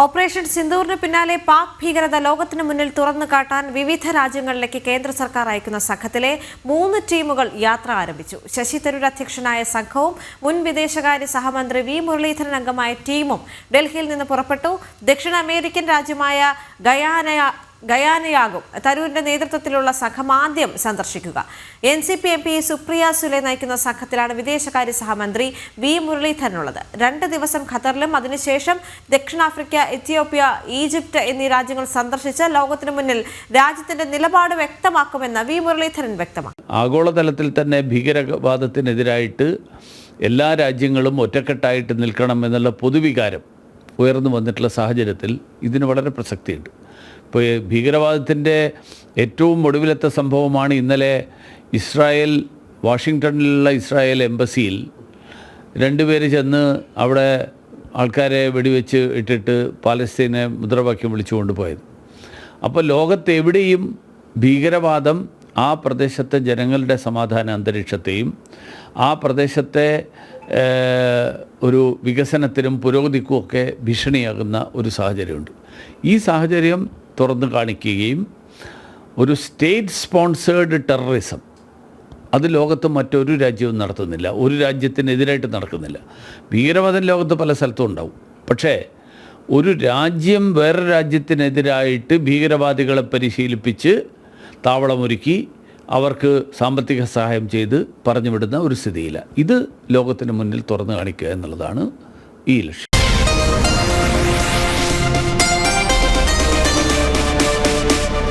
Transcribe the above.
Operation സിന്ദൂറിന് പിന്നാലെ പാക് ഭീകരത ലോകത്തിന് മുന്നിൽ തുറന്നു കാട്ടാൻ വിവിധ രാജ്യങ്ങളിലേക്ക് കേന്ദ്ര സർക്കാർ അയക്കുന്ന സംഘത്തിലെ 3 ടീമുകൾ യാത്ര ആരംഭിച്ചു. ശശി തരൂർ അധ്യക്ഷനായ സംഘവും മുൻ വിദേശകാര്യ സഹമന്ത്രി വി മുരളീധരൻ അംഗമായ ടീമും ഡൽഹിയിൽ നിന്ന് പുറപ്പെട്ടു. ദക്ഷിണ അമേരിക്കൻ രാജ്യമായ ഗയാനയാകും തരൂരിന്റെ നേതൃത്വത്തിലുള്ള സംഘം ആദ്യം സന്ദർശിക്കുക. NCP MP സുപ്രിയ സുലെ നയിക്കുന്ന സംഘത്തിലാണ് വിദേശകാര്യ സഹമന്ത്രി വി മുരളീധരനുള്ളത്. 2 ദിവസം ഖത്തറിലും അതിനുശേഷം ദക്ഷിണാഫ്രിക്ക, എത്യോപ്യ, ഈജിപ്ത് എന്നീ രാജ്യങ്ങൾ സന്ദർശിച്ച് ലോകത്തിന് മുന്നിൽ രാജ്യത്തിന്റെ നിലപാട് വ്യക്തമാക്കുമെന്ന് വി മുരളീധരൻ വ്യക്തമാക്കി. ആഗോളതലത്തിൽ തന്നെ ഭീകരവാദത്തിനെതിരായിട്ട് എല്ലാ രാജ്യങ്ങളും ഒറ്റക്കെട്ടായിട്ട് നിൽക്കണമെന്നുള്ള പൊതുവികാരം ഉയർന്നു വന്നിട്ടുള്ള സാഹചര്യത്തിൽ ഇതിന് വളരെ പ്രസക്തിയുണ്ട്. ഇപ്പോൾ ഭീകരവാദത്തിൻ്റെ ഏറ്റവും ഒടുവിലത്തെ സംഭവമാണ് ഇന്നലെ വാഷിങ്ടണിലുള്ള ഇസ്രായേൽ എംബസിയിൽ 2 പേര് ചെന്ന് അവിടെ ആൾക്കാരെ വെടിവെച്ച് ഇട്ടിട്ട് പാലസ്തീനെ മുദ്രാവാക്യം വിളിച്ചു കൊണ്ടുപോയത്. അപ്പോൾ ലോകത്തെവിടെയും ഭീകരവാദം ആ പ്രദേശത്തെ ജനങ്ങളുടെ സമാധാന അന്തരീക്ഷത്തെയും ആ പ്രദേശത്തെ ഒരു വികസനത്തിനും പുരോഗതിക്കും ഒക്കെ ഭീഷണിയാകുന്ന ഒരു സാഹചര്യമുണ്ട്. ഈ സാഹചര്യം തുറന്നു കാണിക്കുകയും ഒരു സ്റ്റേറ്റ് സ്പോൺസേർഡ് ടെററിസം അത് ലോകത്ത് മറ്റൊരു രാജ്യവും നടത്തുന്നില്ല, ഒരു രാജ്യത്തിനെതിരായിട്ട് നടക്കുന്നില്ല. ഭീകരവാദം ലോകത്ത് പല സ്ഥലത്തും ഉണ്ടാവും. പക്ഷേ ഒരു രാജ്യം വേറെ രാജ്യത്തിനെതിരായിട്ട് ഭീകരവാദികളെ പരിശീലിപ്പിച്ച് താവളമൊരുക്കി അവർക്ക് സാമ്പത്തിക സഹായം ചെയ്ത് പറഞ്ഞുവിടുന്ന ഒരു സ്ഥിതിയില്ല. ഇത് ലോകത്തിന് മുന്നിൽ തുറന്നു കാണിക്കുക എന്നുള്ളതാണ് ഈ ലക്ഷ്യം.